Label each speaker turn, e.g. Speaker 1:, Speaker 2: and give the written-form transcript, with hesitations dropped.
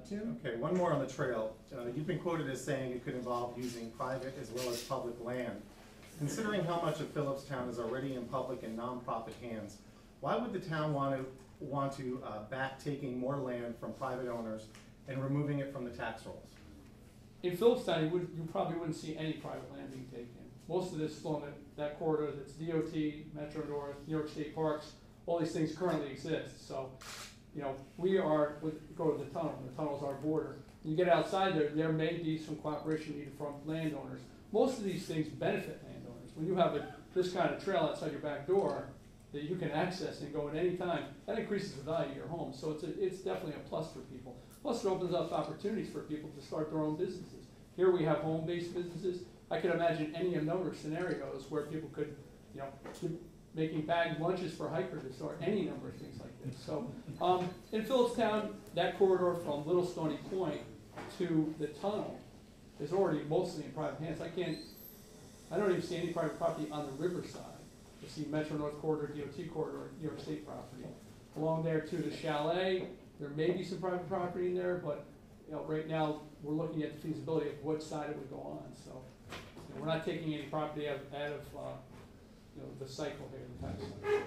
Speaker 1: Tim?
Speaker 2: Okay, one more on the trail. You've been quoted as saying it could involve using private as well as public land. Considering how much of Phillipstown is already in public and nonprofit hands, why would the town want to back taking more land from private owners and removing it from the tax rolls?
Speaker 3: In Phillipstown, you probably wouldn't see any private land being taken. Most of this along that corridor, that's DOT, Metro North, New York State Parks, all these things currently exist. So, you know, go to the tunnel's our border. You get outside there may be some cooperation needed from landowners. Most of these things benefit landowners. When you have this kind of trail outside your back door that you can access and go at any time, that increases the value of your home. So it's definitely a plus for people. Plus it opens up opportunities for people to start their own businesses. Here we have home-based businesses. I could imagine any number of scenarios where people could, you know, keep making bagged lunches for hikers or any number of things like this. So in Phillipstown, that corridor from Little Stony Point to the tunnel is already mostly in private hands. I don't even see any private property on the riverside. You see Metro North Corridor, DOT corridor, New York State property. Along there to the chalet, there may be some private property in there, but you know, right now we're looking at the feasibility of what side it would go on. So you know, we're not taking any property out of you know, the cycle here, the tax cycle.